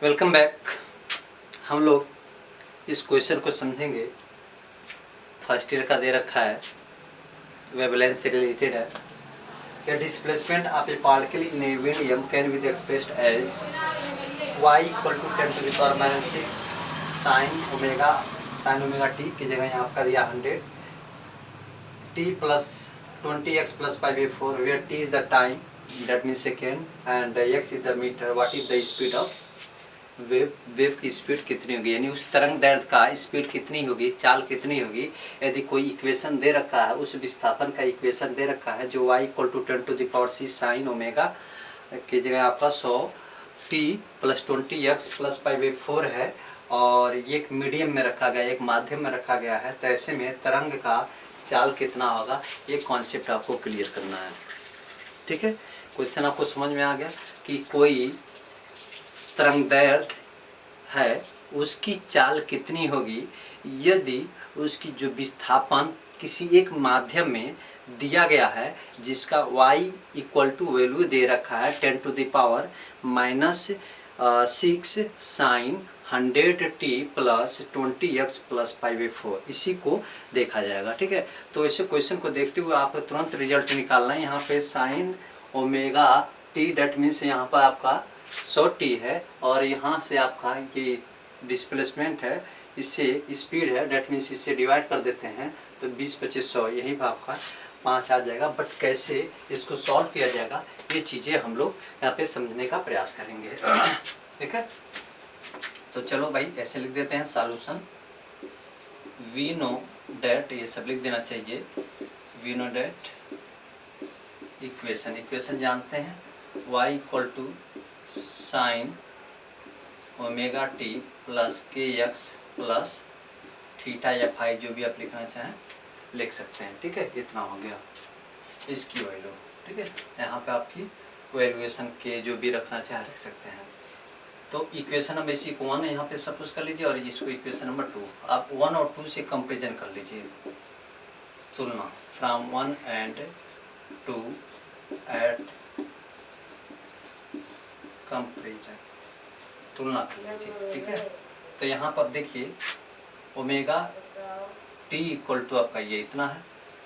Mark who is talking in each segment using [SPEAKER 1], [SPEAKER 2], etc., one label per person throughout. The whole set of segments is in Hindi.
[SPEAKER 1] Welcome back. हम लोग इस क्वेश्चन को समझेंगे। फर्स्ट ईयर का दे रखा है, वेवलेंथ से रिलेटेड है। या displacement of a particle in a medium can be expressed as y equal to 10⁻⁶ sine omega t की जगह यहाँ आपका दिया 100 t plus 20x plus 5/4 where t is the time that mean second and x is the metre. What is the speed of wave की स्पीड कितनी होगी, यानी उस तरंग दैर्घ्य का स्पीड कितनी होगी, चाल कितनी होगी। यदि कोई इक्वेशन दे रखा है, उस विस्थापन का इक्वेशन दे रखा है जो y equal to 10⁻⁶ sine omega की जगह आपका 100 t प्लस 20x प्लस 5/4 है और ये एक मीडियम में रखा गया, एक माध्यम में रखा गया है। तो ऐसे में तरंग का चाल कितना होगा, ये कॉन्सेप्ट आपको क्लियर करना है। ठीक है, क्वेश्चन आपको समझ में आ गया कि कोई तरंगदैर्घ्य है, उसकी चाल कितनी होगी यदि उसकी जो विस्थापन किसी एक माध्यम में दिया गया है जिसका y इक्वल टू वैल्यू दे रखा है 10⁻⁻⁶ sign 100t plus 20x plus 5/4, इसी को देखा जाएगा। ठीक है, तो ऐसे क्वेश्चन को देखते हुए आपको तुरंत रिजल्ट निकालना है। यहाँ पे sign omega T that means यहाँ पर आपका 100t है और यहाँ से आपका ये डिस्प्लेसमेंट है, इससे स्पीड है, डेट मीन्स इससे डिवाइड कर देते हैं तो 20 25 100 यहीं पर आपका 5 आ जाएगा। बट कैसे इसको सॉल्व किया जाएगा ये चीज़ें हम लोग यहाँ पे समझने का प्रयास करेंगे। ठीक है, तो चलो भाई ऐसे लिख देते हैं सॉल्यूशन। वी नो डेट, ये सब लिख देना चाहिए। वी नो डेट इक्वेशन जानते हैं y equal to sine omega t plus k x plus theta या फाई, जो भी आप लिखना चाहें लिख सकते हैं। ठीक है, इतना हो गया इसकी वैल्यू। ठीक है, यहाँ पे आपकी वैल्यूएशन के जो भी रखना चाहे रख सकते हैं। तो इक्वेशन नंबर इसी को 1 यहाँ पे सपोज कर लीजिए और इसको इक्वेशन नंबर 2 आप 1 और 2 से कंपेरिजन कर लीजिए, तुलना फ्रॉम 1 एंड 2 एट कंपेरिजन, तुलना कर लीजिए। ठीक है, तो यहाँ पर देखिए ओमेगा टी इक्वल टू आपका ये इतना है।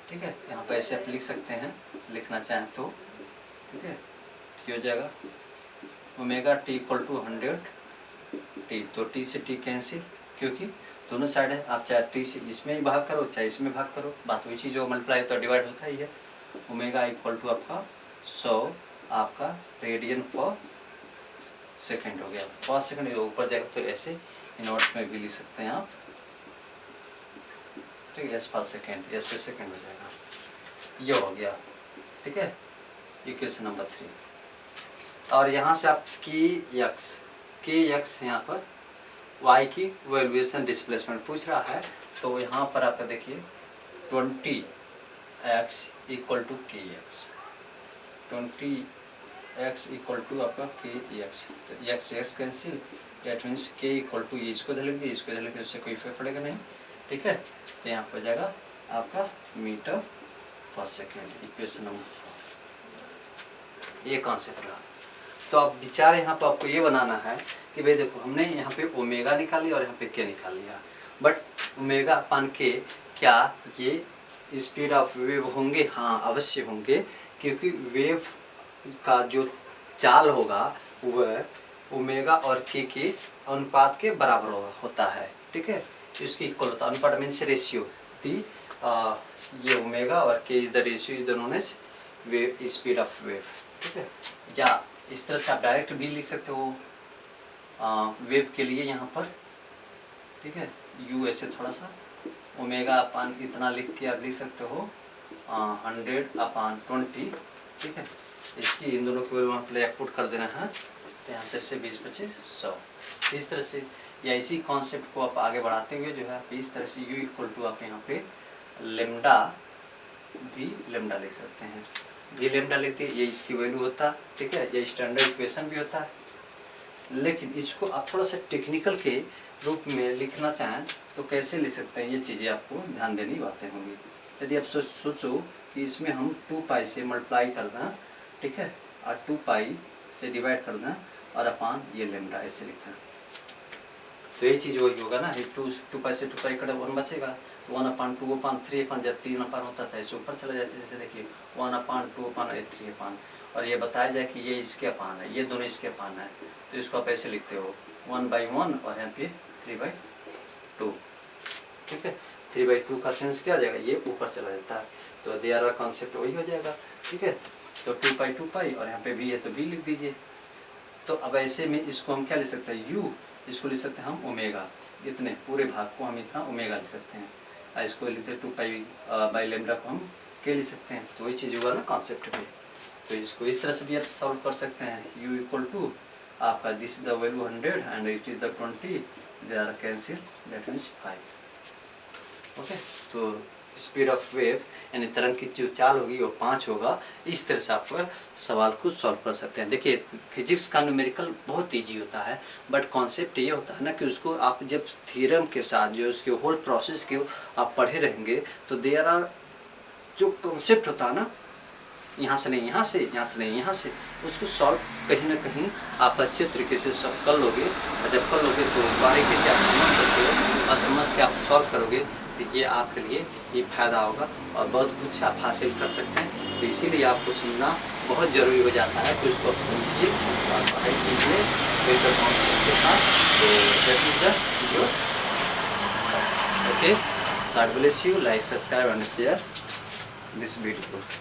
[SPEAKER 1] ठीक है, यहाँ पर ऐसे आप लिख सकते हैं, लिखना चाहें तो। ठीक है, ये हो जाएगा omega T equal to 100t, तो टी से टी कैंसिल क्योंकि दोनों साइड है। आप चाहे टी से इसमें ही भाग करो चाहे इसमें भाग करो, बात वही चीज़, जो मल्टीप्लाई तो डिवाइड होता ही है। ओमेगा इक्वल टू आपका 100 आपका रेडियन पर सेकेंड हो गया। पर सेकेंड ऊपर जाएगा तो ऐसे नोट्स में भी लिख सकते हैं आप। ठीक है, एस पर सेकेंड, एस से सेकेंड हो जाएगा, ये हो गया। ठीक है, इक्वेशन नंबर 3। और यहाँ से आप के एक्स यहाँ पर y की वैल्यूएशन डिस्प्लेसमेंट पूछ रहा है, तो यहाँ पर आपका देखिए 20x इक्वल टू के एक्स, 20x इक्वल टू आपका के एक्स, तो एक्स कैंसिल, डेट मीन्स के इक्वल टू इसको धर लीजिए, इसको धर लीजिए, उससे कोई इफेक्ट पड़ेगा नहीं। ठीक है, तो यहाँ पर जाएगा आपका मीटर पर सेकेंड, इक्वेशन नंबर 4। ये कॉन्सेप्ट रहा। तो अब विचार यहाँ पर आपको ये बनाना है कि भाई देखो हमने यहाँ पे ओमेगा निकाली और यहाँ पे के निकाल लिया, बट ओमेगा अपान के क्या ये स्पीड ऑफ वेव होंगे? हाँ अवश्य होंगे, क्योंकि वेव का जो चाल होगा वह ओमेगा और के अनुपात के बराबर होता है। ठीक है, इसकी इक्वल होता है, अनुपात मीन्स रेशियो। ये ओमेगा और k is the ratio is known as wave speed of wave. ठीक है, या इस तरह से आप डायरेक्ट भी लिख सकते हो वेव के लिए यहाँ पर। ठीक है, यू ऐसे थोड़ा सा ओमेगा अपान इतना लिख के आप लिख सकते हो 100/20। ठीक है, इसकी इन दोनों की वैल्यू वहाँ पे पुट कर देना है, तो यहाँ से 20 25 100 इस तरह से। या इसी कॉन्सेप्ट को आप आगे बढ़ाते हुए जो है आप इस तरह से u इक्वल टू आप यहाँ पे लेमडा भी लेमडा लिख सकते हैं, भी लेमडा लिखते ये इसकी वैल्यू होता। ठीक है, ये स्टैंडर्ड इक्वेशन भी होता है, लेकिन इसको आप थोड़ा सा टेक्निकल के रूप में लिखना चाहें तो कैसे लिख सकते हैं, ये चीज़ें आपको ध्यान देनी बातें होंगी। यदि आप सोचो कि इसमें हम 2 पाई से मल्टीप्लाई कर दें, ठीक है, और 2 पाई से डिवाइड कर दें, और अपान ये लेमडा ऐसे लिखना। तो ये चीज़ वही होगा ना, 2 पाई से 2 पाई कटा 1 बचेगा, 1/2/3 जब 3 अपान होता था इसे ऊपर चला जाता है। जैसे देखिए 1/2/3 और ये बताया जाए कि ये इसके अपान है, ये दोनों इसके अपान है, तो इसको आप ऐसे लिखते हो 1/1 और यहाँ पे 3/2। ठीक है, 3/2 का सेंस क्या आ जाएगा, ये ऊपर चला जाता है, तो देयर आर कॉन्सेप्ट वही हो जाएगा। ठीक है, तो 2 पाई और यहाँ पे b है तो b लिख दीजिए। तो अब ऐसे में इसको हम क्या लिख सकते हैं, u, इसको लिख सकते हैं हम ओमेगा, इतने पूरे भाग को हम इतना ओमेगा लिख सकते हैं। इसको लिखते हैं 2 पाई बाई लेमडा को हम के लिख सकते हैं। तो वही चीज़ होगा ना कॉन्सेप्ट पे। तो इसको इस तरह से भी आप सॉल्व कर सकते हैं। u इक्वल टू आपका this the value 100 and it is the 20, they are cancel, that means 5। Okay, तो स्पीड ऑफ वेव यानी तरंग की जो चाल होगी वो 5 होगा। इस तरह से आप सवाल को सॉल्व कर सकते हैं। देखिए फिजिक्स का न्यूमेरिकल बहुत इजी होता है, बट कॉन्सेप्ट ये होता है ना कि उसको आप जब थ्योरम के साथ जो उसके होल प्रोसेस के आप पढ़े रहेंगे तो देयर आर जो कॉन्सेप्ट होता है ना, यहाँ से नहीं यहाँ से, यहाँ से नहीं यहाँ से, उसको सॉल्व कहीं ना कहीं आप अच्छे तरीके से सॉल्व कर लोगे। और जब कर लोगे तो बारीकी से आप समझ सकते हो, और समझ के आप सॉल्व करोगे तो ये आपके लिए ये फ़ायदा होगा और बहुत कुछ आप हासिल कर सकते हैं। तो इसीलिए आपको सुनना बहुत ज़रूरी हो जाता है। तो इसको आप समझिए और पढ़ाई कीजिए बेहतर कॉन्सेप्ट के साथ। तो that is the video. Okay, God bless you, like, subscribe and share this video.